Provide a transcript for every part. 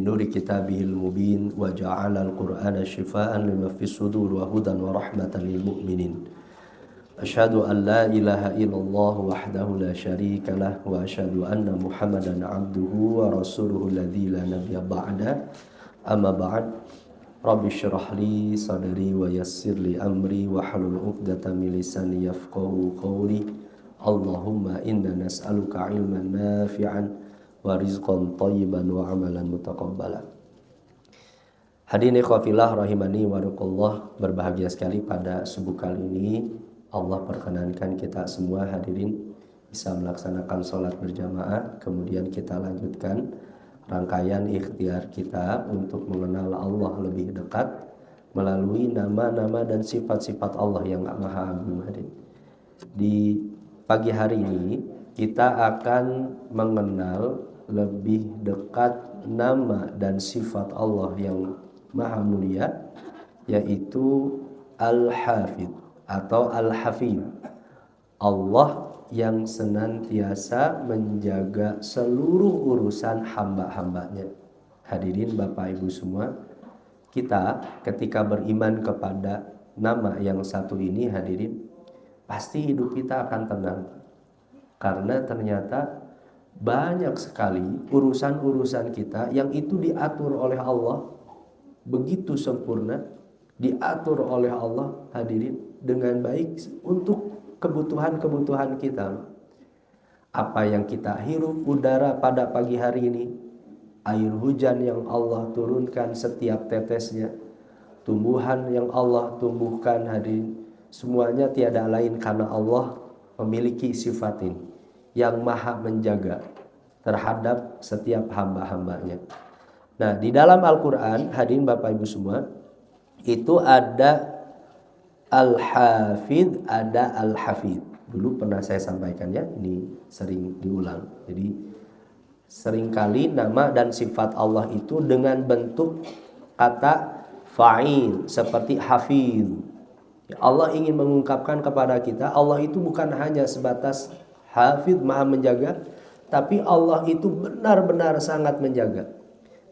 بنور كتابه المبين وجعل القرآن شفاء لما في الصدور وهدى ورحمة للمؤمنين أشهد أن لا إله إلا الله وحده لا شريك له وأشهد أن محمدا عبده ورسوله الذي لا نبي بعده أما بعد رب اشرح لي صدري ويسر لي أمري واحلل عقدة من لساني يفقهوا قولي اللهم إنا نسألك علما نافعا ورزقا طيبا وعملا متقبلا. Hadirin ikhwafillah rahimani wa rahimakumullah, berbahagia sekali pada subuh kali ini Allah perkenankan kita semua hadirin bisa melaksanakan sholat berjamaah. Kemudian kita lanjutkan rangkaian ikhtiar kita untuk mengenal Allah lebih dekat melalui nama-nama dan sifat-sifat Allah yang maha agung. Di pagi hari ini kita akan mengenal lebih dekat nama dan sifat Allah yang maha mulia, yaitu Al-Hafidh atau Al-Hafidh, Allah yang senantiasa menjaga seluruh urusan hamba-hambanya. Hadirin Bapak Ibu semua, kita ketika beriman kepada nama yang satu ini hadirin, pasti hidup kita akan tenang. Karena ternyata banyak sekali urusan-urusan kita yang itu diatur oleh Allah begitu sempurna, diatur oleh Allah hadirin dengan baik untuk kebutuhan-kebutuhan kita. Apa yang kita hirup udara pada pagi hari ini, air hujan yang Allah turunkan setiap tetesnya, tumbuhan yang Allah tumbuhkan hadirin, semuanya tiada lain karena Allah memiliki sifat ini yang maha menjaga terhadap setiap hamba-hambanya. Nah, di dalam Al-Quran hadirin Bapak Ibu semua, itu ada Al-Hafidh, ada Al-Hafidh. Dulu pernah saya sampaikan ya, ini sering diulang. Jadi seringkali nama dan sifat Allah itu dengan bentuk kata fa'il seperti hafidh. Allah ingin mengungkapkan kepada kita, Allah itu bukan hanya sebatas hafidh, maha menjaga, tapi Allah itu benar-benar sangat menjaga.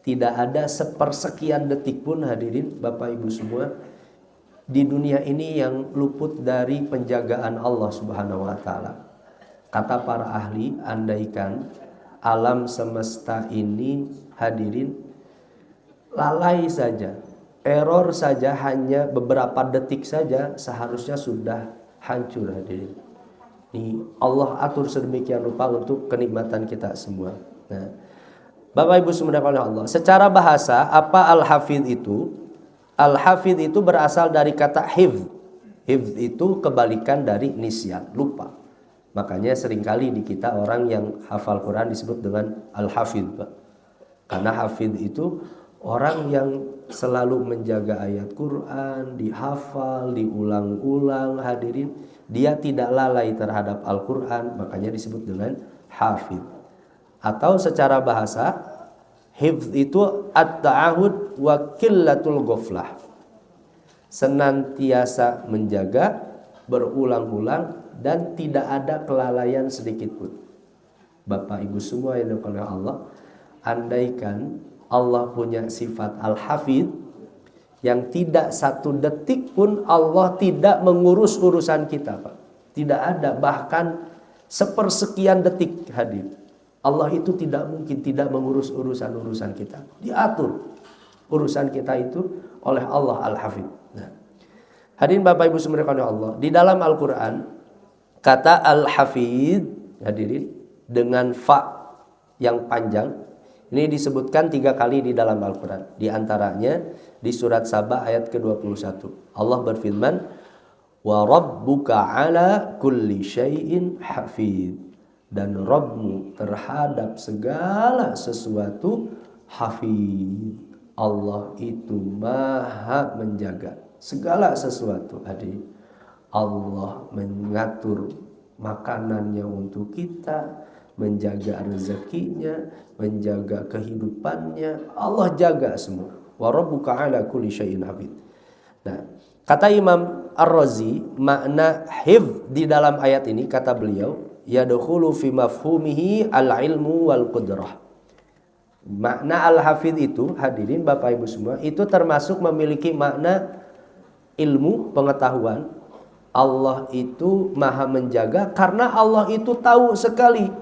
Tidak ada sepersekian detik pun hadirin Bapak Ibu semua di dunia ini yang luput dari penjagaan Allah Subhanahu wa taala. Kata para ahli, andaikan alam semesta ini hadirin lalai saja, error saja, hanya beberapa detik saja seharusnya sudah hancur hadirin. Ini Allah atur sedemikian rupa untuk kenikmatan kita semua. Nah, Bapak Ibu semua oleh Allah, secara bahasa apa Al-Hafidh itu? Al-Hafidh itu berasal dari kata hifz. Hifz itu kebalikan dari nisyan, lupa. Makanya seringkali di kita orang yang hafal Quran disebut dengan Al-Hafidh, Pak. Karena hafidh itu orang yang selalu menjaga ayat Quran, dihafal, diulang-ulang hadirin. Dia tidak lalai terhadap Al-Quran, makanya disebut dengan hafidh. Atau secara bahasa, hifz itu at-ta'ahud wa qillatul ghaflah. Senantiasa menjaga, berulang-ulang, dan tidak ada kelalaian sedikit pun. Bapak Ibu semua yang dimuliakan oleh Allah, andaikan Allah punya sifat Al-Hafidh yang tidak satu detik pun Allah tidak mengurus urusan kita, Pak. Tidak ada, bahkan sepersekian detik hadir. Allah itu tidak mungkin tidak mengurus urusan-urusan kita. Diatur urusan kita itu oleh Allah Al-Hafidh. Nah, hadirin Bapak Ibu semua oleh Allah, di dalam Al-Quran kata Al-Hafidh hadirin dengan fa yang panjang ini disebutkan 3 kali di dalam Al-Quran. Di antaranya di surat Saba ayat ke-21. Allah berfirman, wa rabbuka ala kulli syai'in hafidh. Dan Rabbmu terhadap segala sesuatu hafidh. Allah itu maha menjaga segala sesuatu. Adik, Allah mengatur makanannya untuk kita, menjaga rezekinya, menjaga kehidupannya. Allah jaga semua. Wa rabbuka ala kulli syai'in hafidh. Nah, kata Imam Ar-Razi, makna hifz di dalam ayat ini kata beliau, yadkhulu fi mafhumihi al-ilmu wal qudrah. Makna al-hafidh itu, hadirin Bapak Ibu semua, itu termasuk memiliki makna ilmu, pengetahuan. Allah itu maha menjaga karena Allah itu tahu sekali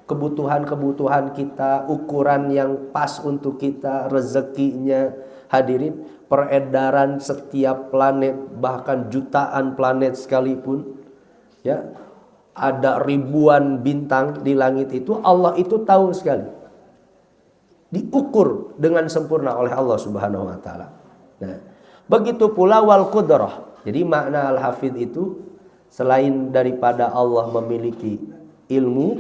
kebutuhan-kebutuhan kita, ukuran yang pas untuk kita, rezekinya. Hadirin, peredaran setiap planet, bahkan jutaan planet sekalipun, ya, ada ribuan bintang di langit itu, Allah itu tahu sekali. Diukur dengan sempurna oleh Allah Subhanahu wa taala. Nah, begitu pula wal qudrah. Jadi makna al-hafidh itu selain daripada Allah memiliki ilmu,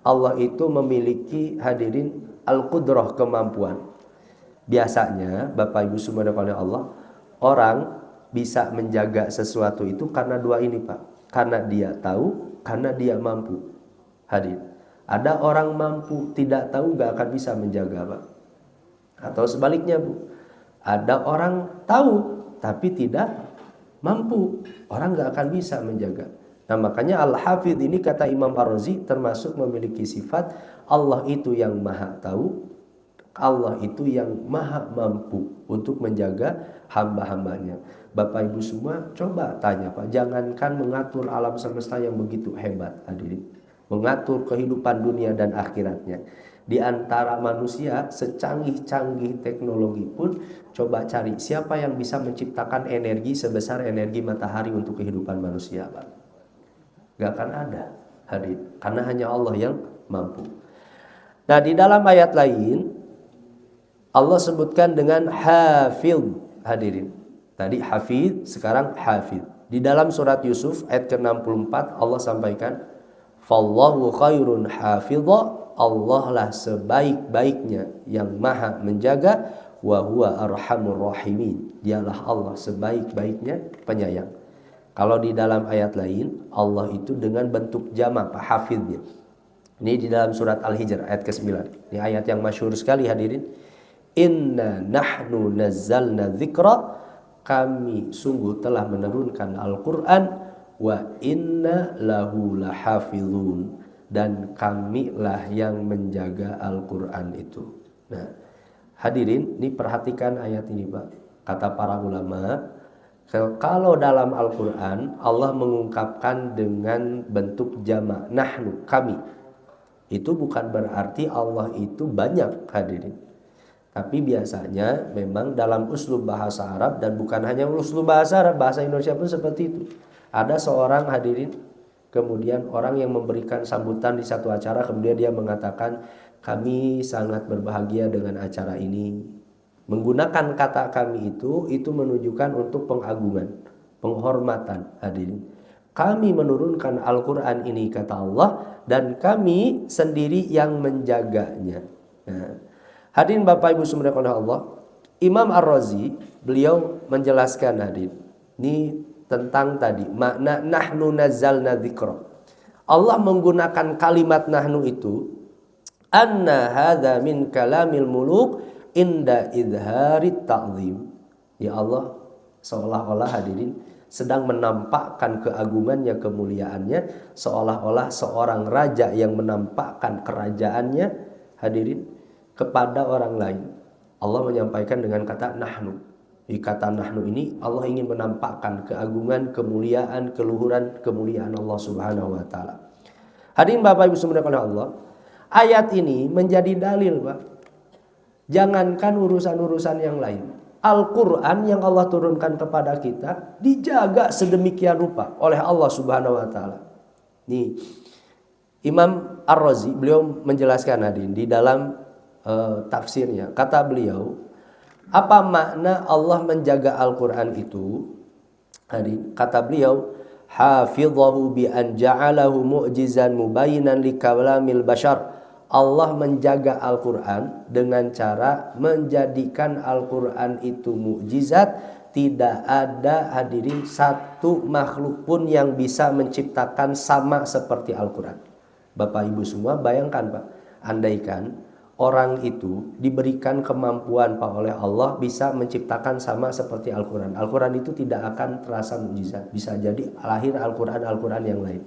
Allah itu memiliki, hadirin, al-qudrah, kemampuan. Biasanya Bapak Ibu semua oleh Allah, orang bisa menjaga sesuatu itu karena dua ini, Pak. Karena dia tahu, karena dia mampu. Hadirin, ada orang mampu tidak tahu gak akan bisa menjaga, Pak. Atau sebaliknya, Bu. Ada orang tahu tapi tidak mampu, orang gak akan bisa menjaga. Nah, makanya al-hafidh ini kata Imam Ar-Razi termasuk memiliki sifat Allah itu yang maha tahu, Allah itu yang maha mampu untuk menjaga hamba-hambanya. Bapak Ibu semua coba tanya, Pak, jangankan mengatur alam semesta yang begitu hebat, hadirin, mengatur kehidupan dunia dan akhiratnya. Di antara manusia secanggih-canggih teknologi pun, coba cari siapa yang bisa menciptakan energi sebesar energi matahari untuk kehidupan manusia, Pak. Gak akan ada, hadirin, karena hanya Allah yang mampu. Nah, di dalam ayat lain Allah sebutkan dengan hafidh, hadirin. Tadi hafidh, sekarang hafidh. Di dalam surat Yusuf ayat ke-64 Allah sampaikan, fallahu khairun hafidha, Allah lah sebaik-baiknya yang maha menjaga, wa huwa arhamur rahimin, dialah Allah sebaik-baiknya penyayang. Kalau di dalam ayat lain Allah itu dengan bentuk jamak, Pak, hafidhnya. Ini di dalam surat Al-Hijr ayat ke-9. Ini ayat yang masyhur sekali, hadirin. Inna nahnu nazzalna dzikra, kami sungguh telah menurunkan Al-Quran, wa inna lahu lahafizun, dan kamilah yang menjaga Al-Quran itu. Nah, hadirin, ini perhatikan ayat ini, Pak. Kata para ulama, kalau dalam Al-Quran Allah mengungkapkan dengan bentuk jamak, nahnu, kami, itu bukan berarti Allah itu banyak, hadirin. Tapi biasanya memang dalam uslub bahasa Arab, dan bukan hanya uslub bahasa Arab, bahasa Indonesia pun seperti itu. Ada seorang, hadirin, kemudian orang yang memberikan sambutan di satu acara, kemudian dia mengatakan, kami sangat berbahagia dengan acara ini. Menggunakan kata kami itu menunjukkan untuk pengagungan, penghormatan, hadirin. Kami menurunkan Al-Quran ini, kata Allah, dan kami sendiri yang menjaganya. Nah, hadirin Bapak Ibu semua oleh Allah, Imam Ar-Razi beliau menjelaskan, hadirin, ini tentang tadi makna nahnu nazzalna dzikra. Allah menggunakan kalimat nahnu itu, anna hadza min kalamil muluk inda idharit ta'zim. Ya Allah seolah-olah, hadirin, sedang menampakkan keagungannya, kemuliaannya, seolah-olah seorang raja yang menampakkan kerajaannya, hadirin, kepada orang lain. Allah menyampaikan dengan kata nahnu. Di kata nahnu ini Allah ingin menampakkan keagungan, kemuliaan, keluhuran, kemuliaan Allah Subhanahu wa taala. Hadirin Bapak Ibu semua oleh Allah, ayat ini menjadi dalil, Pak. Jangankan urusan-urusan yang lain, Al-Quran yang Allah turunkan kepada kita dijaga sedemikian rupa oleh Allah Subhanahu wa taala. Nih, Imam Ar-Razi beliau menjelaskan, hadirin, di dalam tafsirnya, kata beliau, apa makna Allah menjaga Al-Quran itu? Hadirin, kata beliau, hafidhahu bi an ja'alahu mu'jizan mubayyinan li kalamil bashar. Allah menjaga Al-Quran dengan cara menjadikan Al-Quran itu mukjizat. Tidak ada, hadirin, satu makhluk pun yang bisa menciptakan sama seperti Al-Quran. Bapak Ibu semua bayangkan, Pak, andaikan orang itu diberikan kemampuan, Pak, oleh Allah bisa menciptakan sama seperti Al-Quran. Al-Quran itu tidak akan terasa mukjizat. Bisa jadi lahir Al-Quran yang lain.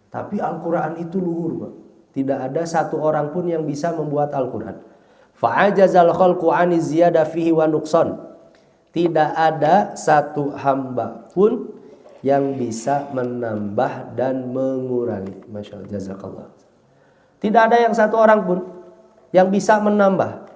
Tapi Al-Quran itu luhur, Pak. Tidak ada satu orang pun yang bisa membuat Al-Quran. Fa'ajazal khalqu 'ani ziyada fihi wa nuqsan. Tidak ada satu hamba pun yang bisa menambah dan mengurangi. Masya Allah, jazakallah. Tidak ada yang satu orang pun yang bisa menambah.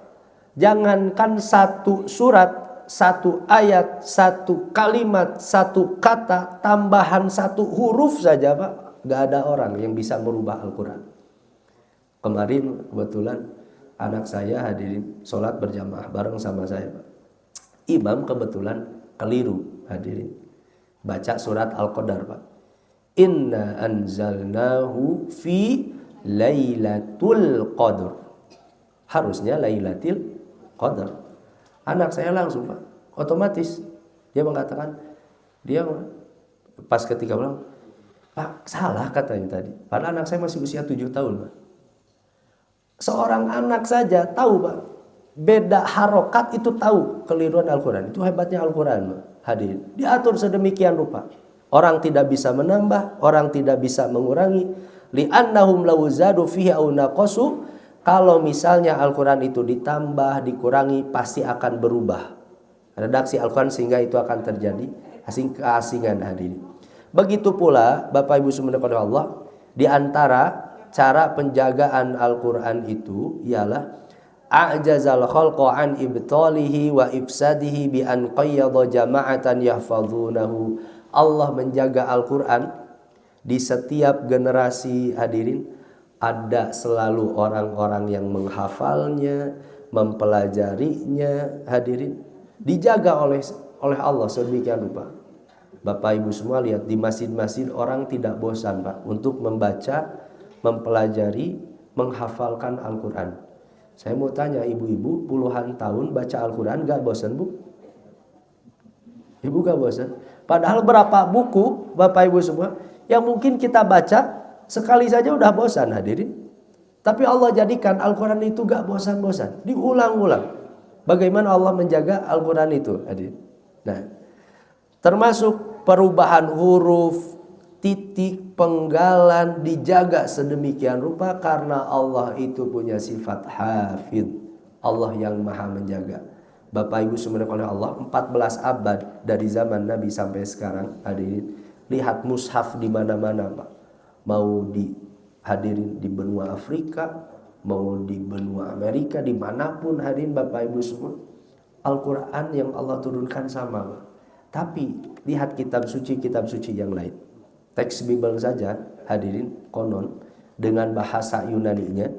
Jangankan satu surat, satu ayat, satu kalimat, satu kata, tambahan satu huruf saja Pak. Gak ada orang yang bisa merubah Al-Quran. Kemarin kebetulan anak saya hadirin sholat berjamaah bareng sama saya Pak. Imam kebetulan keliru hadirin. Baca surat Al-Qadar Pak. Inna anzalnahu fi Lailatul Qadar. Harusnya Lailatul Qadar. Anak saya langsung Pak, otomatis dia mengatakan, dia pas ketika bilang, Pak salah katanya tadi. Padahal anak saya masih usia 7 tahun Pak. Seorang anak saja tahu Pak, beda harokat itu tahu keliruan Al-Quran. Itu hebatnya Al-Quran Pak. Hadir. Diatur sedemikian rupa. Orang tidak bisa menambah, orang tidak bisa mengurangi. Li'annahum law zadu fihi aw naqasu. Kalau misalnya Al-Quran itu ditambah, dikurangi, pasti akan berubah redaksi Al-Quran, sehingga itu akan terjadi keasingan hadirin. Begitu pula Bapak Ibu subhanahu Allah, di antara cara penjagaan Al-Quran itu ialah a'jazal khalqa an ibtalihi wa ifsadihi bi an qayyada jama'atan yahfazunahu. Allah menjaga Al-Quran di setiap generasi hadirin. Ada selalu orang-orang yang menghafalnya, mempelajarinya hadirin. Dijaga oleh Allah sedemikian rupa. Bapak Ibu semua lihat di masjid-masjid orang tidak bosan Pak untuk membaca, mempelajari, menghafalkan Al-Quran. Saya mau tanya ibu-ibu, puluhan tahun baca Al-Quran gak bosan Bu? Ibu gak bosan? Padahal berapa buku Bapak Ibu semua yang mungkin kita baca sekali saja udah bosan hadirin. Tapi Allah jadikan Al-Quran itu gak bosan-bosan, diulang-ulang. Bagaimana Allah menjaga Al-Quran itu hadirin. Nah, termasuk perubahan huruf, titik, penggalan dijaga sedemikian rupa karena Allah itu punya sifat hafidh. Allah yang maha menjaga. Bapak Ibu subhanahu Allah, 14 abad dari zaman Nabi sampai sekarang hadirin, lihat mushaf di mana-mana Pak. Mau dihadirin di benua Afrika, mau di benua Amerika, dimanapun hadirin Bapak Ibu semua, Al-Quran yang Allah turunkan sama Pak. Tapi lihat kitab suci yang lain. Teks Bible saja hadirin konon dengan bahasa Yunaninya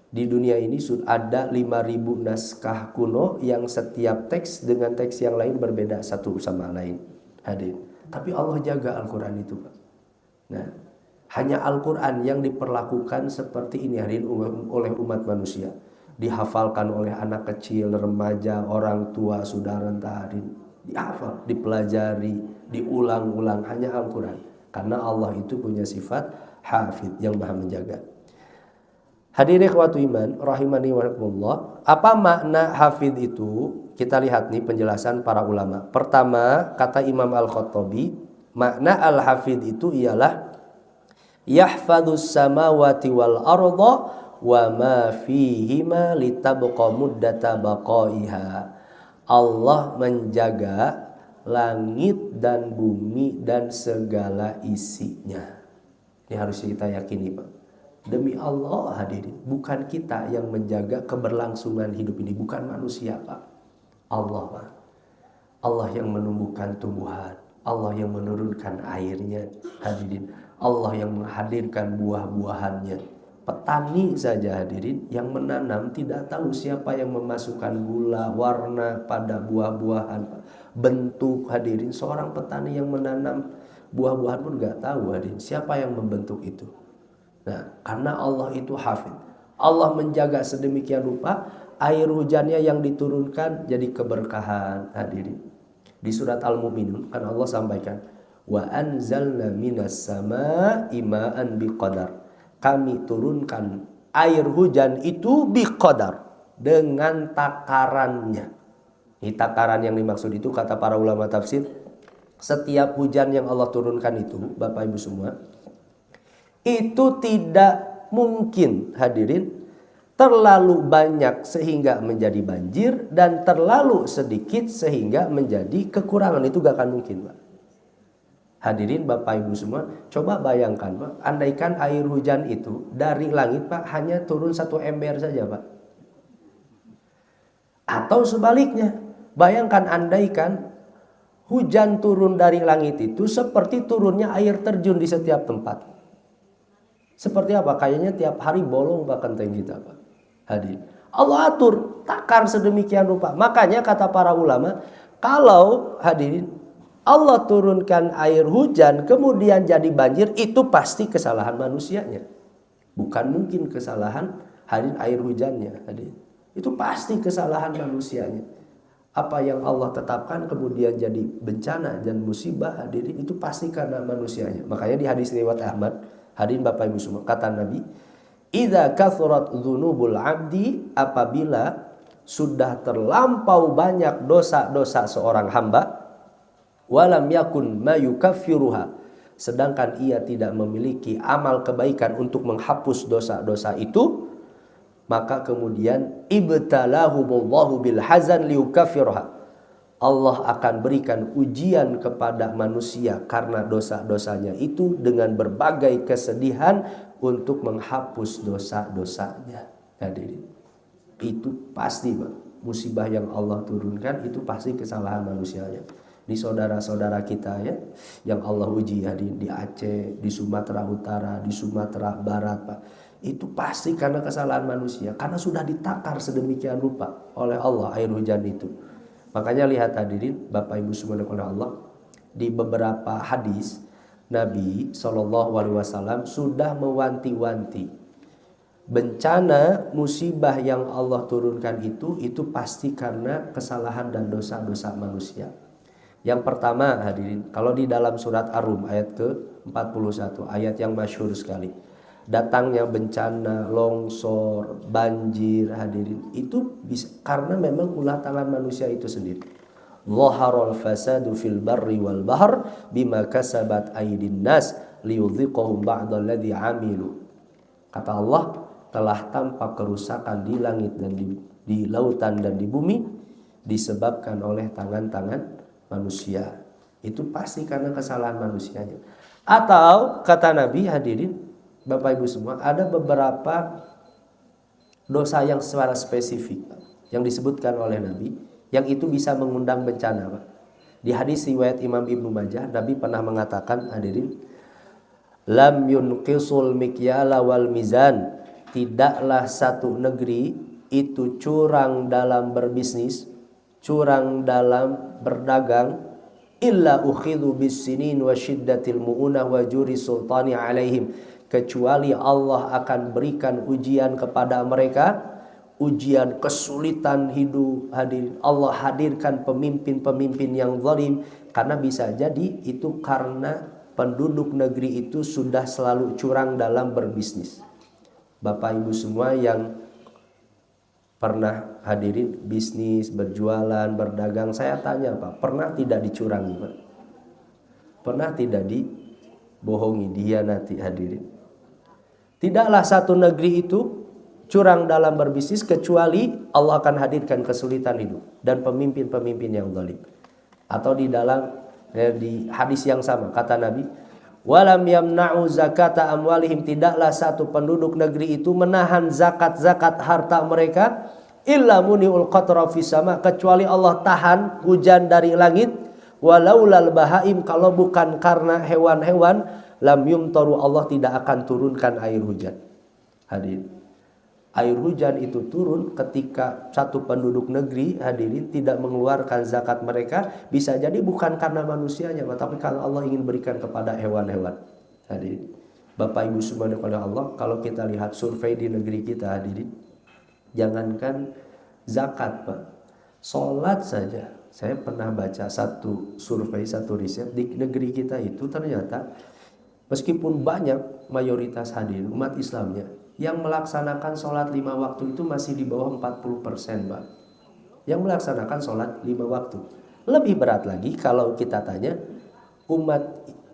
di dunia ini sudah ada 5.000 naskah kuno yang setiap teks dengan teks yang lain berbeda satu sama lain hadirin. Tapi Allah jaga Al-Quran itu Pak. Nah, hanya Al-Quran yang diperlakukan seperti ini hadirin oleh umat manusia. Dihafalkan oleh anak kecil, remaja, orang tua, saudara hadirin. Dihafal, dipelajari, diulang-ulang, hanya Al-Quran. Karena Allah itu punya sifat hafidh yang maha menjaga. Hadirin ikhwatu iman rahimani wa rahimakumullah. Apa makna hafidh itu? Kita lihat nih penjelasan para ulama. Pertama, kata Imam Al-Khattabi, makna al-hafidh itu ialah yahfadzus samawati wal arda wa ma fihima litabqa muddata baqaiha. Allah menjaga langit dan bumi dan segala isinya. Ini harus kita yakini Pak. Demi Allah hadirin, bukan kita yang menjaga keberlangsungan hidup ini, bukan manusia Pak. Allah Pak. Allah yang menumbuhkan tumbuhan, Allah yang menurunkan airnya hadirin, Allah yang menghadirkan buah-buahannya. Petani saja hadirin yang menanam tidak tahu siapa yang memasukkan gula, warna pada buah-buahan, bentuk hadirin. Seorang petani yang menanam buah-buahan pun gak tahu hadirin siapa yang membentuk itu. Nah, karena Allah itu hafidh, Allah menjaga sedemikian rupa air hujannya yang diturunkan jadi keberkahan hadirin. Di surat Al-Mu'minun kan Allah sampaikan, wa anzalna minas samaa'i ma'an biqadar. Kami turunkan air hujan itu biqadar, dengan takarannya. Ini takaran yang dimaksud itu kata para ulama tafsir, setiap hujan yang Allah turunkan itu Bapak Ibu semua, itu tidak mungkin hadirin terlalu banyak sehingga menjadi banjir, dan terlalu sedikit sehingga menjadi kekurangan. Itu gak akan mungkin, Pak. Hadirin Bapak Ibu semua, coba bayangkan, Pak, andaikan air hujan itu dari langit, Pak, hanya turun 1 ember saja, Pak. Atau sebaliknya, bayangkan andaikan hujan turun dari langit itu seperti turunnya air terjun di setiap tempat. Seperti apa? Kayaknya tiap hari bolong Pak kenteng kita, Pak. Hadirin, Allah atur, takar sedemikian rupa. Makanya kata para ulama, kalau hadirin Allah turunkan air hujan kemudian jadi banjir, itu pasti kesalahan manusianya. Bukan mungkin kesalahan hadirin air hujannya, hadirin. Itu pasti kesalahan manusianya. Apa yang Allah tetapkan kemudian jadi bencana dan musibah, hadirin, itu pasti karena manusianya. Makanya di hadis riwayat Ahmad, hadirin Bapak Ibu semua, kata Nabi, idza kathurat dzunubul abdi, apabila sudah terlampau banyak dosa-dosa seorang hamba, walam yakun ma yukaffiruha, sedangkan ia tidak memiliki amal kebaikan untuk menghapus dosa-dosa itu, maka kemudian ibtalahumullahu bil hazan liyukaffirha, Allah akan berikan ujian kepada manusia karena dosa-dosanya itu dengan berbagai kesedihan untuk menghapus dosa-dosanya. Hadirin, itu pasti, Pak, musibah yang Allah turunkan itu pasti kesalahan manusianya. Ini saudara-saudara kita ya, yang Allah uji ya di Aceh, di Sumatera Utara, di Sumatera Barat, Pak. Itu pasti karena kesalahan manusia, karena sudah ditakar sedemikian rupa oleh Allah air hujan itu. Makanya lihat hadirin Bapak Ibu subhanahu wa ta'ala, di beberapa hadis Nabi SAW sudah mewanti-wanti bencana musibah yang Allah turunkan itu pasti karena kesalahan dan dosa-dosa manusia. Yang pertama hadirin, kalau di dalam surat Ar-Rum ayat ke-41, ayat yang masyhur sekali, datangnya bencana, longsor, banjir, hadirin, itu bisa karena memang ulah tangan manusia itu sendiri. Zaharal fasadu fil barri wal bahr bima kasabat aydin nas liyudhiqahum ba'dalladzi amilu. Kata Allah, telah tampak kerusakan di langit dan di lautan dan di bumi disebabkan oleh tangan-tangan manusia. Itu pasti karena kesalahan manusianya. Atau kata Nabi, hadirin Bapak Ibu semua, ada beberapa dosa yang secara spesifik yang disebutkan oleh Nabi, yang itu bisa mengundang bencana, Pak. Di hadis riwayat Imam Ibnu Majah, Nabi pernah mengatakan, hadirin, lam yunqisul mikyala wal mizan, tidaklah satu negeri itu curang dalam berbisnis, curang dalam berdagang, illa ukhidhu bis-sinin wa syiddatil mu'unah wa juri sultani alaihim, kecuali Allah akan berikan ujian kepada mereka, ujian kesulitan hidup. Hadirin, Allah hadirkan pemimpin-pemimpin yang zalim, karena bisa jadi itu karena penduduk negeri itu sudah selalu curang dalam berbisnis. Bapak Ibu semua yang pernah hadirin bisnis, berjualan, berdagang, saya tanya, Pak, pernah tidak dicurangi, Pak? Pernah tidak dibohongi, dihianati, hadirin? Tidaklah satu negeri itu curang dalam berbisnis kecuali Allah akan hadirkan kesulitan hidup dan pemimpin-pemimpin yang zalim. Atau di dalam di hadis yang sama kata Nabi, walam yamna'u zakata amwalihim, tidaklah satu penduduk negeri itu menahan zakat-zakat harta mereka, illa muni'ul qatra fis sama, kecuali Allah tahan hujan dari langit, walaulal bahaim, kalau bukan karena hewan-hewan, lam yumtaru, Allah tidak akan turunkan air hujan. Hadirin, air hujan itu turun ketika satu penduduk negeri, hadirin, tidak mengeluarkan zakat mereka, bisa jadi bukan karena manusianya, tapi karena Allah ingin berikan kepada hewan-hewan. Hadirin, Bapak Ibu subhanahu wa ta'ala, kalau kita lihat survei di negeri kita, hadirin, jangankan zakat, Pak, sholat saja. Saya pernah baca satu survei, satu riset di negeri kita itu, ternyata meskipun banyak mayoritas hadirin umat Islamnya yang melaksanakan sholat 5 waktu itu masih di bawah 40%, Pak. Yang melaksanakan sholat 5 waktu. Lebih berat lagi kalau kita tanya umat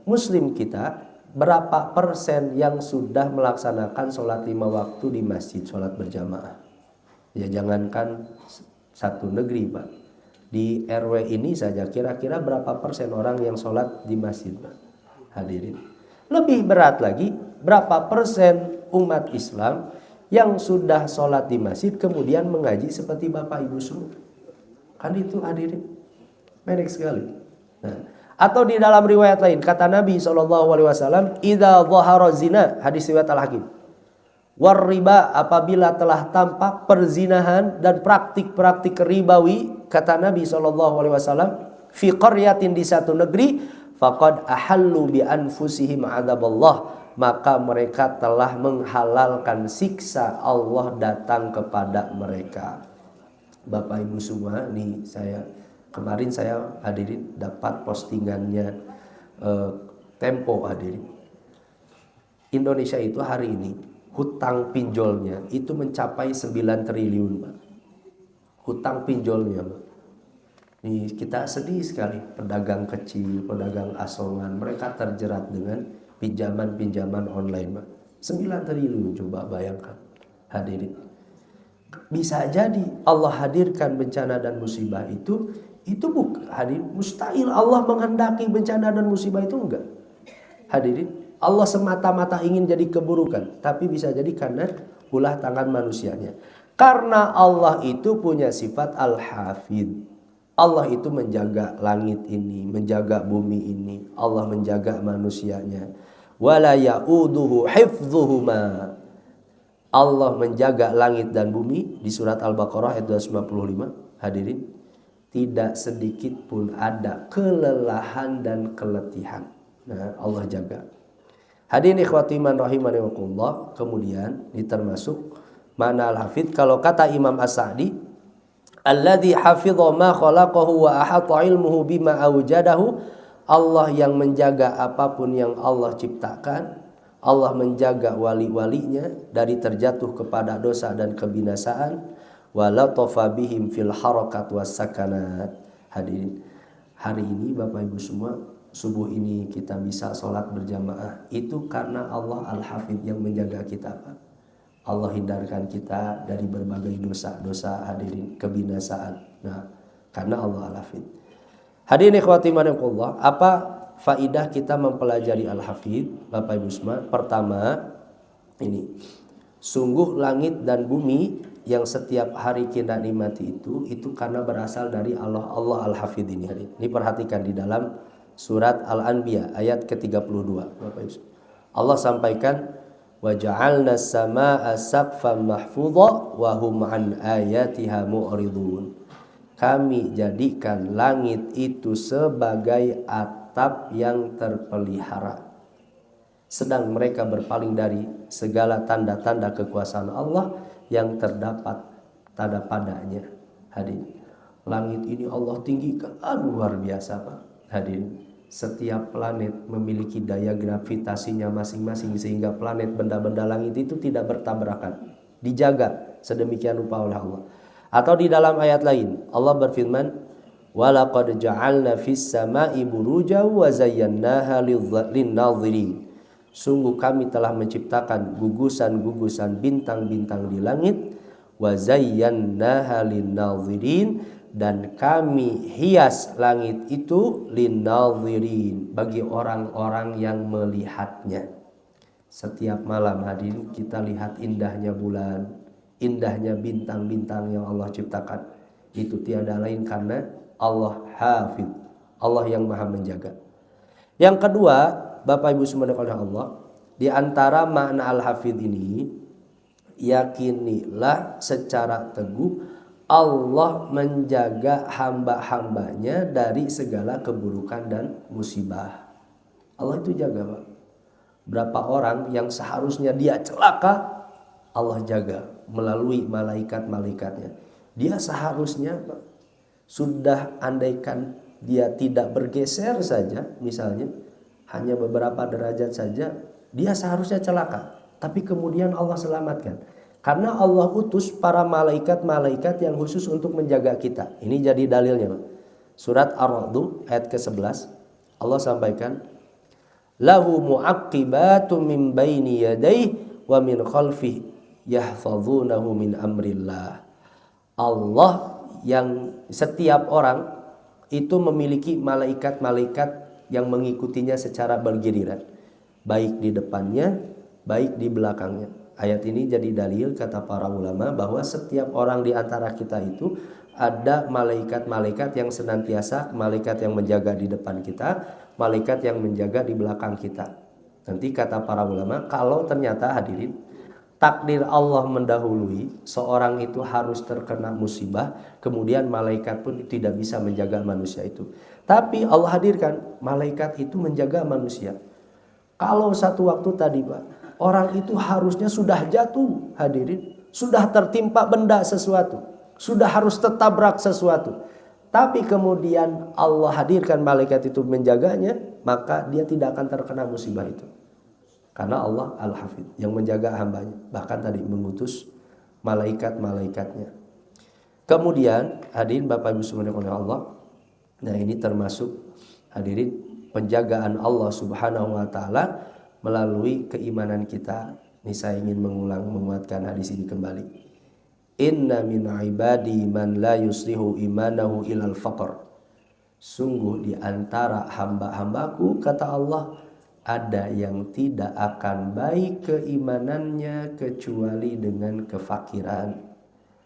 muslim kita berapa persen yang sudah melaksanakan sholat 5 waktu di masjid, sholat berjamaah? Ya jangankan satu negeri Pak, di RW ini saja kira-kira berapa persen orang yang sholat di masjid Pak? Hadirin. Lebih berat lagi, berapa persen umat Islam yang sudah sholat di masjid kemudian mengaji seperti Bapak Ibu semua? Kan itu hadirin, pendek sekali. Nah, atau di dalam riwayat lain kata Nabi SAW, idza dhahara zina, hadis riwayat Al-Hakim, war riba, apabila telah tampak perzinahan dan praktik-praktik ribawi, kata Nabi SAW, fi qaryatin, di satu negeri, faqad ahallu bi anfusihim adaballah, maka mereka telah menghalalkan siksa Allah datang kepada mereka. Bapak Ibu semua, nih kemarin saya hadirin dapat postingannya Tempo hadirin. Indonesia itu hari ini hutang pinjolnya itu mencapai 9 triliun Pak. Hutang pinjolnya Pak. Nih kita sedih sekali, pedagang kecil, pedagang asongan, mereka terjerat dengan pinjaman-pinjaman online Pak. 9 triliun, coba bayangkan hadirin. Bisa jadi Allah hadirkan bencana dan musibah itu bukan hadirin, mustahil Allah menghendaki bencana dan musibah itu, enggak hadirin. Allah semata-mata ingin jadi keburukan, tapi bisa jadi karena ulah tangan manusianya. Karena Allah itu punya sifat Al-Hafidh. Allah itu menjaga langit ini, menjaga bumi ini, Allah menjaga manusianya. Wala ya'uduhu hifdhuhuma, Allah menjaga langit dan bumi. Di surat Al-Baqarah ayat 255 hadirin, tidak sedikit pun ada kelelahan dan keletihan. Nah, Allah jaga. Hadirin ikhwati man rahimanillah. Kemudian ini termasuk mana al-hafidh. Kalau kata Imam As-Sa'di, alladzi hafidha ma khalaqahu wa ahata ilmuhu bima awjadahu, Allah yang menjaga apapun yang Allah ciptakan. Allah menjaga wali-walinya dari terjatuh kepada dosa dan kebinasaan. Wa latafa bihim fil harakat was sakanat. Hadirin, hari ini Bapak Ibu semua, subuh ini kita bisa sholat berjamaah, itu karena Allah Al-Hafidh yang menjaga kita Pak. Allah hindarkan kita dari berbagai dosa-dosa hadirin, kebinasaan. Nah, karena Allah Al-Hafidh. Hadirin ikhwati manaqullah, apa faidah kita mempelajari Al-Hafidh Bapak Ibu semua? Pertama, ini sungguh langit dan bumi yang setiap hari kita nikmati itu karena berasal dari Allah Al-Hafidh ini. Ini perhatikan di dalam surat Al-Anbiya ayat ke-32 Bapak Ibu. Allah sampaikan, wa ja'alna as-samaa'a saqfan mahfudha wa hum an ayatiha mu'ridun. Kami jadikan langit itu sebagai atap yang terpelihara, sedang mereka berpaling dari segala tanda-tanda kekuasaan Allah yang terdapat tanda padanya. Hadirin, langit ini Allah tinggikan, luar biasa Pak. Hadirin, setiap planet memiliki daya gravitasinya masing-masing, sehingga planet benda-benda langit itu tidak bertabrakan, dijaga sedemikian rupa oleh Allah. Atau di dalam ayat lain Allah berfirman, walaqad ja'alna fis sama'i burujan wa zayyannaha lin-nadhirin. Sungguh kami telah menciptakan gugusan-gugusan bintang-bintang di langit, wa zayyannaha lin-nadhirin, dan kami hias langit itu lin-nadhirin, bagi orang-orang yang melihatnya. Setiap malam hadirin kita lihat indahnya bulan, indahnya bintang-bintang yang Allah ciptakan. Itu tiada lain karena Allah Hafidh, Allah yang maha menjaga. Yang kedua, Bapak Ibu semua oleh Allah, di antara makna Al-Hafidh ini, yakinilah secara teguh Allah menjaga hamba-hambanya dari segala keburukan dan musibah. Allah itu jaga Pak. Berapa orang yang seharusnya dia celaka, Allah jaga melalui malaikat-malaikatnya. Dia seharusnya Pak, sudah andaikan dia tidak bergeser saja, misalnya hanya beberapa derajat saja, dia seharusnya celaka. Tapi kemudian Allah selamatkan, karena Allah utus para malaikat-malaikat yang khusus untuk menjaga kita. Ini jadi dalilnya Pak. Surat Ar-Ra'd ayat ke-11 Allah sampaikan, lahu mu'aqibatun min baini yadayhi wa min khalfihi yahfazunahu min amrillah. Allah yang setiap orang itu memiliki malaikat-malaikat yang mengikutinya secara bergiliran, baik di depannya, baik di belakangnya. Ayat ini jadi dalil kata para ulama bahwa setiap orang di antara kita itu ada malaikat-malaikat yang senantiasa, malaikat yang menjaga di depan kita, malaikat yang menjaga di belakang kita. Nanti kata para ulama, kalau ternyata hadirin takdir Allah mendahului seorang itu harus terkena musibah, kemudian malaikat pun tidak bisa menjaga manusia itu. Tapi Allah hadirkan malaikat itu menjaga manusia. Kalau satu waktu tadi Pak, orang itu harusnya sudah jatuh hadirin, sudah tertimpa benda sesuatu, sudah harus tertabrak sesuatu. Tapi kemudian Allah hadirkan malaikat itu menjaganya, maka dia tidak akan terkena musibah itu. Karena Allah Al-Hafidh yang menjaga hambanya. Bahkan tadi mengutus malaikat-malaikatnya. Kemudian hadirin Bapak Ibu subhanahu wa ta'ala, nah ini termasuk hadirin penjagaan Allah subhanahu wa ta'ala melalui keimanan kita. Ini saya ingin menguatkan hadis ini kembali. Inna min ibadi man la yuslihu imanahu ilal faqr. Sungguh di antara hamba-hambaku kata Allah, ada yang tidak akan baik keimanannya kecuali dengan kefakiran.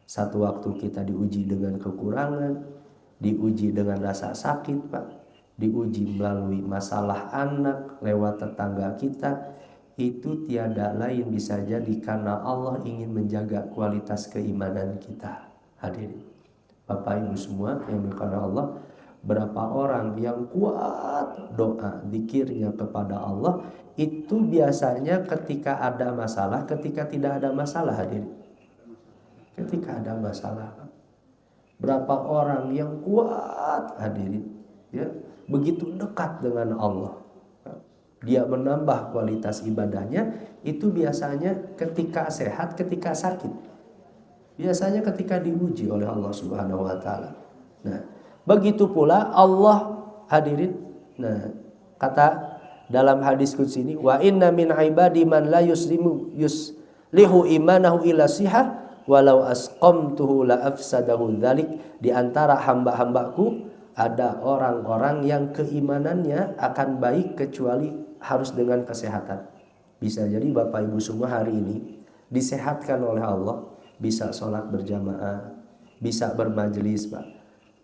Satu waktu kita diuji dengan kekurangan, diuji dengan rasa sakit Pak, diuji melalui masalah anak lewat tetangga kita, itu tiada lain bisa jadi karena Allah ingin menjaga kualitas keimanan kita. Hadirin Bapak Ibu semua yang dimuliakan Allah, berapa orang yang kuat doa zikirnya kepada Allah itu biasanya ketika ada masalah, ketika tidak ada masalah hadirin. Ketika ada masalah, berapa orang yang kuat hadirin ya, begitu dekat dengan Allah, dia menambah kualitas ibadahnya itu biasanya ketika sehat, ketika sakit, biasanya ketika diuji oleh Allah Subhanahu wa taala. Nah, begitu pula Allah hadirin. Nah, kata dalam hadis qudsi ini, wa inna min ibadi man la yuslihu imanahu ila sihah walau asqamtuhu la afsadahu dzalik. Di antara hamba-hambaku ada orang-orang yang keimanannya akan baik kecuali harus dengan kesehatan. Bisa jadi Bapak Ibu semua hari ini disehatkan oleh Allah, bisa sholat berjamaah, bisa bermajelis Pak.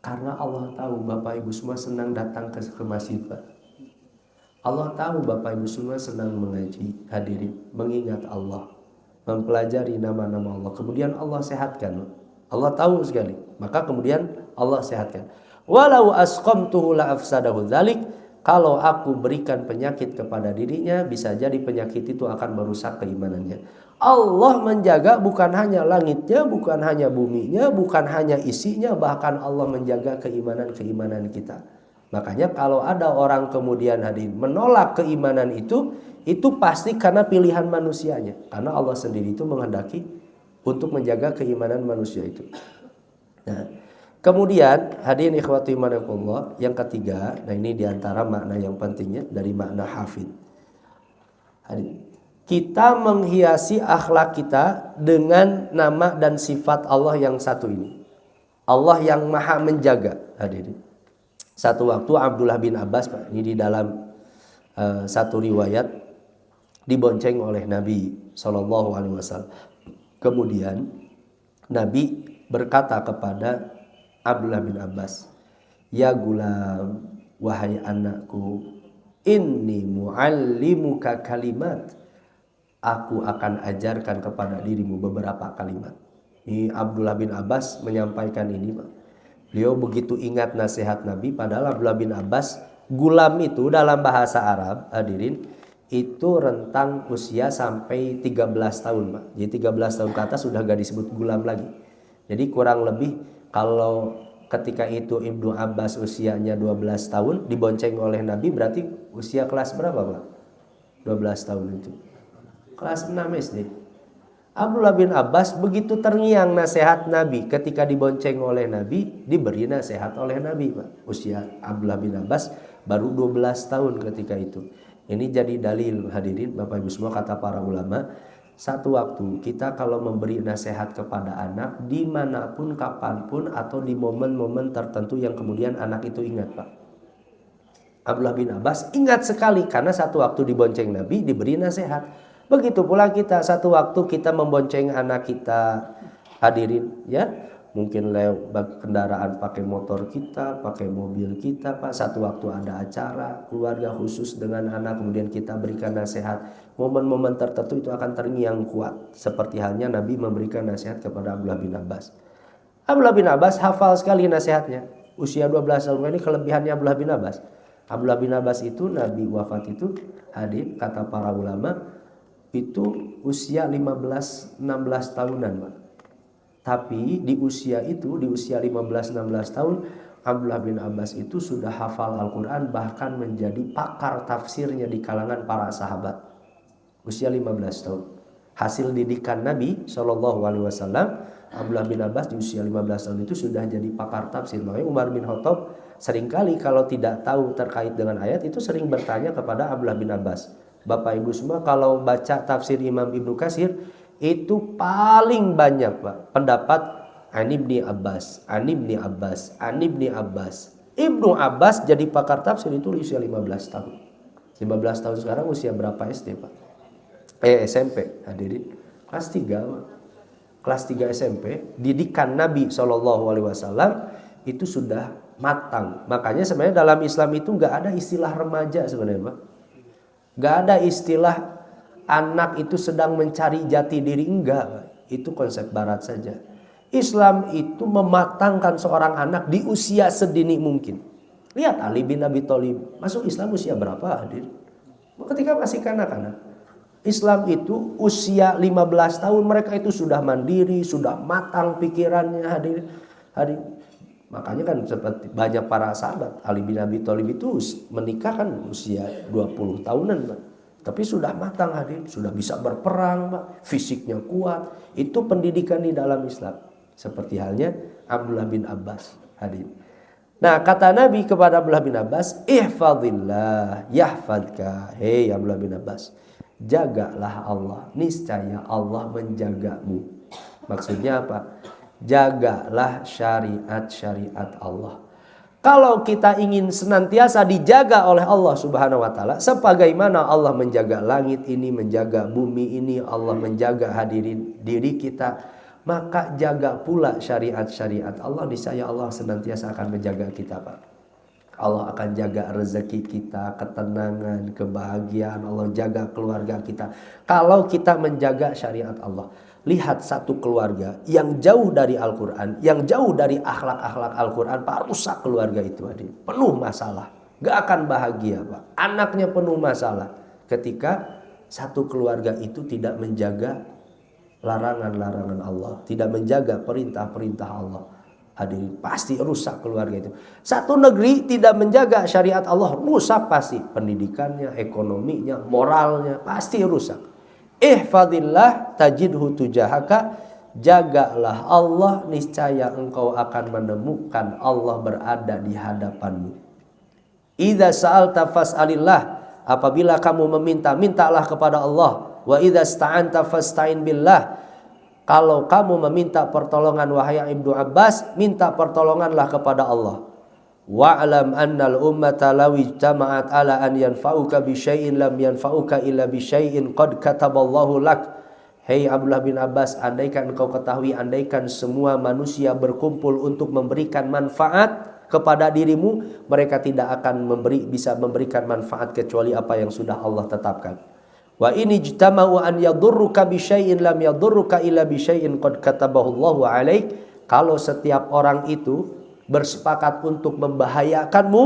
Karena Allah tahu Bapak Ibu semua senang datang ke masjid Pak. Allah tahu Bapak Ibu semua senang mengaji, hadirin, mengingat Allah, mempelajari nama-nama Allah. Kemudian Allah sehatkan. Allah tahu sekali. Maka kemudian Allah sehatkan. Walau asqamtuhu la afsadahu dzalik. Kalau aku berikan penyakit kepada dirinya, bisa jadi penyakit itu akan merusak keimanannya. Allah menjaga bukan hanya langitnya, bukan hanya buminya, bukan hanya isinya, bahkan Allah menjaga keimanan-keimanan kita. Makanya kalau ada orang kemudian hadirin menolak keimanan itu pasti karena pilihan manusianya. Karena Allah sendiri itu menghendaki untuk menjaga keimanan manusia itu. Nah, kemudian hadirin ikhwati imanillah, yang ketiga, nah ini diantara makna yang pentingnya dari makna hafid. Hadirin, kita menghiasi akhlak kita dengan nama dan sifat Allah yang satu ini. Allah yang maha menjaga. Hadirin, satu waktu Abdullah bin Abbas, ini di dalam satu riwayat, dibonceng oleh Nabi SAW. Kemudian Nabi berkata kepada Abdullah bin Abbas, ya gulam, wahai anakku, inni muallimuka kalimat, aku akan ajarkan kepada dirimu beberapa kalimat. Ini Abdullah bin Abbas menyampaikan ini Pak. Beliau begitu ingat nasihat Nabi, padahal Abdullah bin Abbas, gulam itu dalam bahasa Arab hadirin itu rentang usia sampai 13 tahun Pak. Jadi 13 tahun ke atas sudah gak disebut gulam lagi. Jadi kurang lebih kalau ketika itu Ibnu Abbas usianya 12 tahun dibonceng oleh Nabi, berarti usia kelas berapa Pak? 12 tahun itu. Kelas 6 SD. Abdullah bin Abbas begitu terngiang nasihat Nabi, ketika dibonceng oleh Nabi, diberi nasihat oleh Nabi Pak. Usia Abdullah bin Abbas baru 12 tahun ketika itu. Ini jadi dalil hadirin Bapak Ibu semua, kata para ulama, satu waktu kita kalau memberi nasihat kepada anak dimanapun, kapanpun, atau di momen-momen tertentu yang kemudian anak itu ingat, Pak. Abdullah bin Abbas ingat sekali karena satu waktu dibonceng Nabi diberi nasihat. Begitu pula kita, satu waktu kita membonceng anak kita, hadirin ya, mungkin lewat kendaraan, pakai motor kita, pakai mobil kita, Pak. Satu waktu ada acara keluarga khusus dengan anak, kemudian kita berikan nasihat. Momen-momen tertentu itu akan terngiang kuat. Seperti halnya Nabi memberikan nasihat kepada Abdullah bin Abbas. Abdullah bin Abbas hafal sekali nasihatnya. Usia 12 tahun, ini kelebihannya Abdullah bin Abbas. Abdullah bin Abbas itu Nabi wafat itu, hadir kata para ulama, itu usia 15-16 tahunan, Pak. Tapi di usia itu, di usia 15-16 tahun, Abdullah bin Abbas itu sudah hafal Al-Quran, bahkan menjadi pakar tafsirnya di kalangan para sahabat. Usia 15 tahun. Hasil didikan Nabi SAW, Abdullah bin Abbas di usia 15 tahun itu sudah jadi pakar tafsir. Makanya Umar bin Khattab seringkali kalau tidak tahu terkait dengan ayat itu sering bertanya kepada Abdullah bin Abbas. Bapak Ibu semua kalau baca tafsir Imam Ibnu Katsir, itu paling banyak, Pak, pendapat Ibnu Abbas, Ibnu Abbas, Ibnu Abbas. Ibnu Abbas jadi pakar tafsir itu usia 15 tahun. 15 tahun sekarang usia berapa SD, Pak? SMP, hadirin. Kelas 3, Pak. Kelas 3 SMP, didikan Nabi SAW itu sudah matang. Makanya sebenarnya dalam Islam itu nggak ada istilah remaja sebenarnya, Pak. Nggak ada istilah anak itu sedang mencari jati diri, enggak. Itu konsep barat saja. Islam itu mematangkan seorang anak di usia sedini mungkin. Lihat Ali bin Abi Thalib masuk Islam usia berapa, hadir? Ketika masih kanak-kanak. Islam itu usia 15 tahun mereka itu sudah mandiri, sudah matang pikirannya, hadir. Makanya kan seperti banyak para sahabat, Ali bin Abi Thalib itu menikah kan usia 20 tahunan, Pak. Tapi sudah matang, hadir, sudah bisa berperang, Pak. Fisiknya kuat. Itu pendidikan di dalam Islam. Seperti halnya Abdullah bin Abbas, hadir. Nah, kata Nabi kepada Abdullah bin Abbas, ihfadillah yahfadka. Hei Abdullah bin Abbas, jagalah Allah, niscaya Allah menjagamu. Maksudnya apa? Jagalah syariat-syariat Allah. Kalau kita ingin senantiasa dijaga oleh Allah Subhanahu wa taala, sebagaimana Allah menjaga langit ini, menjaga bumi ini, Allah menjaga hadirin diri kita, maka jaga pula syariat-syariat Allah. Niscaya Allah senantiasa akan menjaga kita, Pak. Allah akan jaga rezeki kita, ketenangan, kebahagiaan. Allah jaga keluarga kita kalau kita menjaga syariat Allah. Lihat satu keluarga yang jauh dari Al-Quran, yang jauh dari akhlak-akhlak Al-Quran, Pak, rusak keluarga itu, hadir. Penuh masalah, gak akan bahagia, Pak. Anaknya penuh masalah ketika satu keluarga itu tidak menjaga larangan-larangan Allah, tidak menjaga perintah-perintah Allah. Hadirin, pasti rusak keluarga itu. Satu negeri tidak menjaga syariat Allah, rusak pasti. Pendidikannya, ekonominya, moralnya, pasti rusak. Ihfadillah tajidhu tujahaka, jagalah Allah, niscaya engkau akan menemukan Allah berada di hadapanmu. Idza sa'alta fas'alillah, apabila kamu meminta, mintalah kepada Allah. Wa idza sta'anta fasta'in billah, kalau kamu meminta pertolongan wahai Ibnu Abbas, minta pertolonganlah kepada Allah. Wa'lam annal ummata law ijtama'at ala an yanfa'uka bi syai'in lam yanfa'uka illa bi syai'in qad kataballahu lak. Hei Abdullah bin Abbas, andaikan engkau ketahui, andaikan semua manusia berkumpul untuk memberikan manfaat kepada dirimu, mereka tidak akan bisa memberikan manfaat kecuali apa yang sudah Allah tetapkan. Wa in ijtama'u an yadurruka bi syai'in lam yadurruka illa bi syai'in qad katabahu Allahu 'alaik. Kalau setiap orang itu bersepakat untuk membahayakanmu,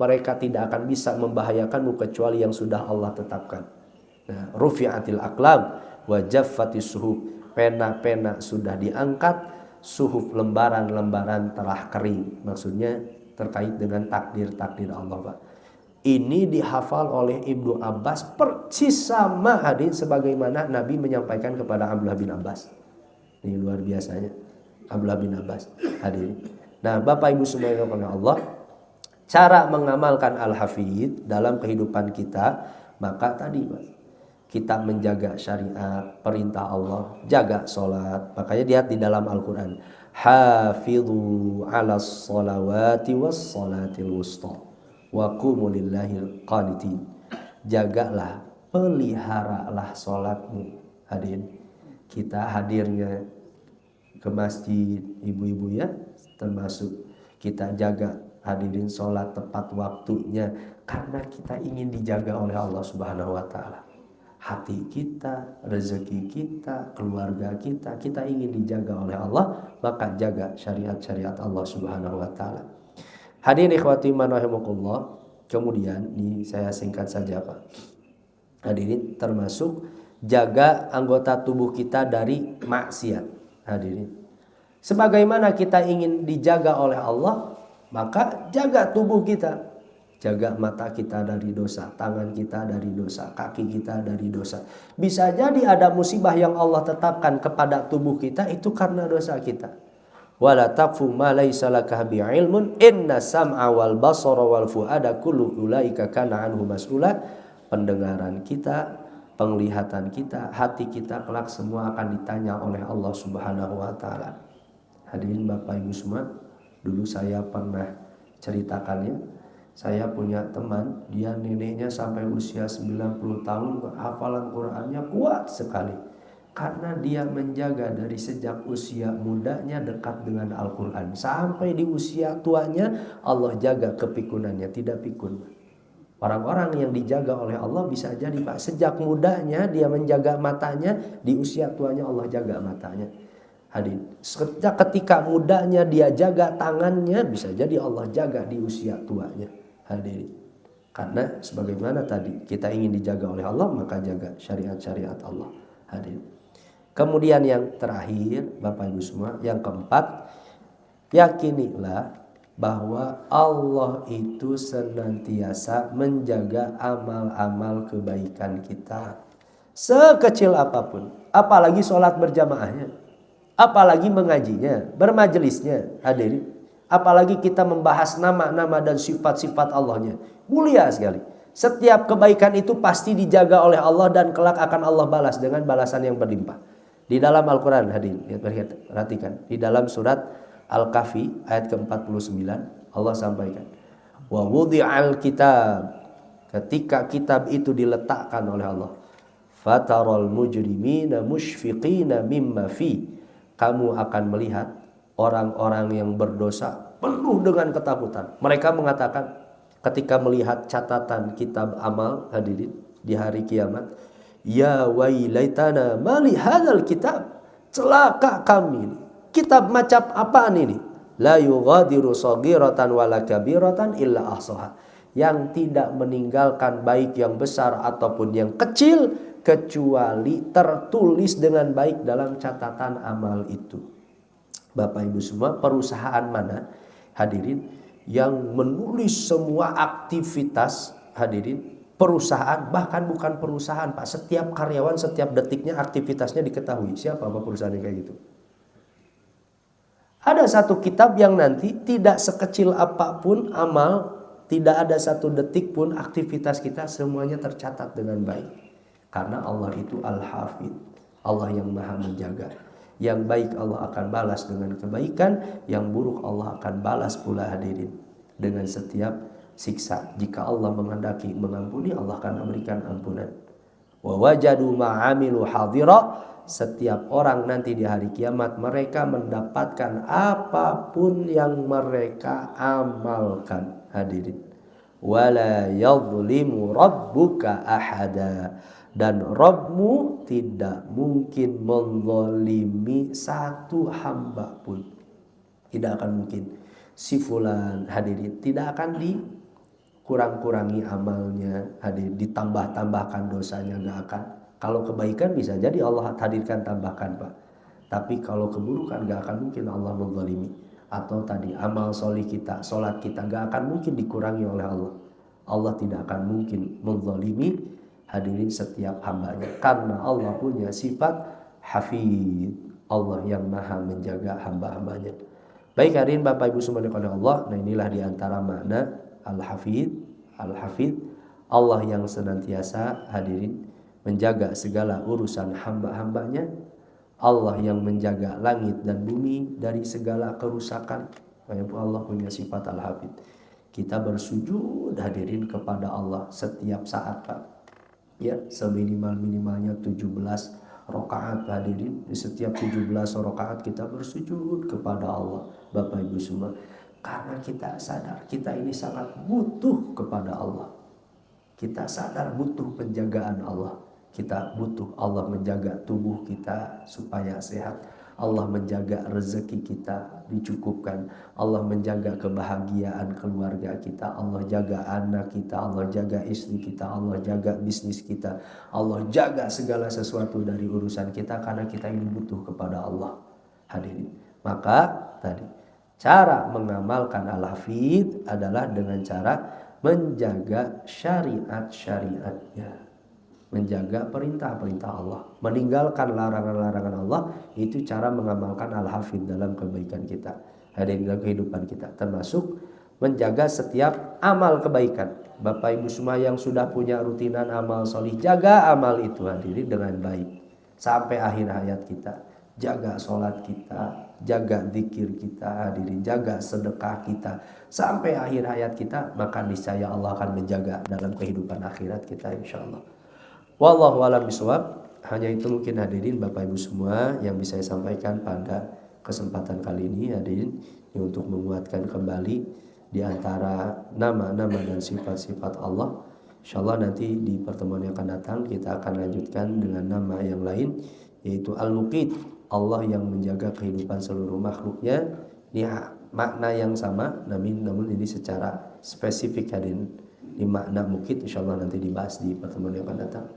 mereka tidak akan bisa membahayakanmu kecuali yang sudah Allah tetapkan. Nah, rufi'atil aqlam wa jaffatis suhuf, pena-pena sudah diangkat, suhuf lembaran-lembaran telah kering. Maksudnya terkait dengan takdir-takdir Allah, Pak. Ini dihafal oleh Ibnu Abbas persis sama hadis sebagaimana Nabi menyampaikan kepada Abdullah bin Abbas. Ini luar biasanya Abdullah bin Abbas, hadirin. Nah, Bapak Ibu semua yang dirahmati Allah, cara mengamalkan Al-Hafidz dalam kehidupan kita Maka tadi Pak, kita menjaga syariat, perintah Allah, jaga sholat. Makanya lihat di dalam Al-Quran, hafidhu ala sholawati was sholatil wusta wa qumu lillahil qanitin. Jagalah, peliharalah sholatmu. Hadirin, kita hadirnya ke masjid, ibu-ibu ya, termasuk kita jaga hadirin sholat tepat waktunya, karena kita ingin dijaga oleh Allah Subhanahu wa taala. Hati kita, rezeki kita, keluarga kita, kita ingin dijaga oleh Allah, maka jaga syariat-syariat Allah Subhanahu wa taala. Hadirin ikhwati man rahimakumullah. Kemudian ini saya singkat saja Pak. Hadirin, termasuk jaga anggota tubuh kita dari maksiat. Hadirin, sebagaimana kita ingin dijaga oleh Allah, maka jaga tubuh kita. Jaga mata kita dari dosa, tangan kita dari dosa, kaki kita dari dosa. Bisa jadi ada musibah yang Allah tetapkan kepada tubuh kita itu karena dosa kita. Wala taqfu ma laysa laka bi'ilmun inna sam'a wal basara wal fu'ada kullu ulaika kana anhu mas'ula. Pendengaran kita, penglihatan kita, hati kita kelak semua akan ditanya oleh Allah Subhanahu wa taala. Hadirin Bapak Ibu semua, dulu saya pernah ceritakannya. Saya punya teman, dia neneknya sampai usia 90 tahun, hafalan Qur'annya kuat sekali. Karena dia menjaga dari sejak usia mudanya dekat dengan Al-Quran. Sampai di usia tuanya, Allah jaga kepikunannya, tidak pikun. Orang-orang yang dijaga oleh Allah bisa jadi Pak, sejak mudanya dia menjaga matanya, di usia tuanya Allah jaga matanya. Hadirin, ketika mudanya dia jaga tangannya, bisa jadi Allah jaga di usia tuanya. Hadirin, karena sebagaimana tadi kita ingin dijaga oleh Allah, maka jaga syariat-syariat Allah. Hadirin, kemudian yang terakhir Bapak Ibu semua, yang keempat, yakinilah bahwa Allah itu senantiasa menjaga amal-amal kebaikan kita, sekecil apapun, apalagi sholat berjamaahnya, apalagi mengajinya, bermajelisnya. Hadirin, apalagi kita membahas nama-nama dan sifat-sifat Allahnya, mulia sekali. Setiap kebaikan itu pasti dijaga oleh Allah dan kelak akan Allah balas dengan balasan yang berlimpah. Di dalam Al-Quran, hadirin, perhatikan, di dalam surat Al-Kahfi ayat ke-49 Allah sampaikan, wa wudi'al kitab, ketika kitab itu diletakkan oleh Allah, fataral mujrimina musyfiqina mimma fi, kamu akan melihat orang-orang yang berdosa penuh dengan ketakutan. Mereka mengatakan ketika melihat catatan kitab amal, hadirin, di hari kiamat, ya wailaitana mali hadzal kitab, celaka kami, kitab macam apaan ini? La yughadiru shaghiratan wala kabiratan illa ahsaha, yang tidak meninggalkan baik yang besar ataupun yang kecil kecuali tertulis dengan baik dalam catatan amal itu. Bapak Ibu semua, perusahaan mana, hadirin, yang menulis semua aktivitas, hadirin, perusahaan, bahkan bukan perusahaan Pak, setiap karyawan setiap detiknya aktivitasnya diketahui. Siapa Pak perusahaan yang kayak gitu? Ada satu kitab yang nanti tidak sekecil apapun amal, tidak ada satu detik pun aktivitas kita semuanya tercatat dengan baik. Karena Allah itu Al-Hafidh, Allah yang maha menjaga. Yang baik Allah akan balas dengan kebaikan, yang buruk Allah akan balas pula, hadirin, dengan setiap siksa. Jika Allah menghendaki mengampuni, Allah akan memberikan ampunan. Wa wajadu ma'amilu hadira, setiap orang nanti di hari kiamat mereka mendapatkan apapun yang mereka amalkan, hadirin. Wala yadhlimu rabbuka ahada, dan Rabbmu tidak mungkin menzalimi satu hamba pun. Tidak akan mungkin. Si fulan, hadirin, tidak akan dikurang-kurangi amalnya, hadirin, ditambah-tambahkan dosanya, enggak akan. Kalau kebaikan bisa jadi Allah hadirkan tambahkan Pak. Tapi kalau keburukan gak akan mungkin Allah menzalimi. Atau tadi amal solih kita, sholat kita gak akan mungkin dikurangi oleh Allah. Allah tidak akan mungkin menzalimi, hadirin, setiap hambanya. Karena Allah punya sifat hafidh, Allah yang maha menjaga hamba-hambanya. Baik hadirin Bapak Ibu semua oleh Allah. Nah inilah diantara makna Al-Hafidh. Al-Hafidh, Allah yang senantiasa hadirin menjaga segala urusan hamba-hambanya. Allah yang menjaga langit dan bumi dari segala kerusakan. Allah punya sifat Al-Hafidh. Kita bersujud hadirin kepada Allah setiap saat, Pak. Ya, seminimal-minimalnya 17 rakaat hadirin. Di setiap 17 rakaat kita bersujud kepada Allah, Bapak Ibu semua. Karena kita sadar kita ini sangat butuh kepada Allah. Kita sadar butuh penjagaan Allah. Kita butuh Allah menjaga tubuh kita supaya sehat. Allah menjaga rezeki kita dicukupkan. Allah menjaga kebahagiaan keluarga kita. Allah jaga anak kita. Allah jaga istri kita. Allah jaga bisnis kita. Allah jaga segala sesuatu dari urusan kita karena kita ini butuh kepada Allah. Hadirin. Maka tadi cara mengamalkan Al-Hafidh adalah dengan cara menjaga syariat-syariatnya, menjaga perintah-perintah Allah, meninggalkan larangan-larangan Allah. Itu cara mengamalkan Al-Hafidh dalam kebaikan kita, hadirin, dalam kehidupan kita, termasuk menjaga setiap amal kebaikan. Bapak Ibu semua yang sudah punya rutinan amal solih, jaga amal itu hadirin dengan baik sampai akhir hayat kita. Jaga sholat kita, jaga zikir kita hadirin, jaga sedekah kita sampai akhir hayat kita, maka niscaya Allah akan menjaga dalam kehidupan akhirat kita insyaallah. Wallahu a'lam bishawab. Hanya itu mungkin hadirin Bapak Ibu semua yang bisa saya sampaikan pada kesempatan kali ini hadirin, ini untuk menguatkan kembali di antara nama-nama dan sifat-sifat Allah. Insyaallah nanti di pertemuan yang akan datang kita akan lanjutkan dengan nama yang lain, yaitu Al-Muqit, Allah yang menjaga kehidupan seluruh makhluknya. Ini makna yang sama, namun ini secara spesifik hadirin. Ini makna Muqit, insyaallah nanti dibahas di pertemuan yang akan datang.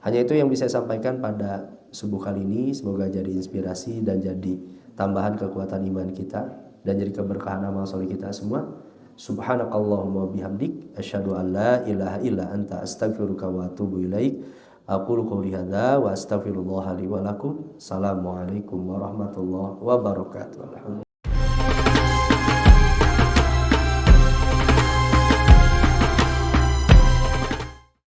Hanya itu yang bisa saya sampaikan pada subuh kali ini. Semoga jadi inspirasi dan jadi tambahan kekuatan iman kita dan jadi keberkahan amal soleh kita semua. Subhanakallahumma bihamdik asyhadu an la ilaha illa anta astaghfiruka wa atubu ilaik. Aqulu qouli hadza wa astaghfirullah li wa lakum. Assalamualaikum warahmatullahi wabarakatuh.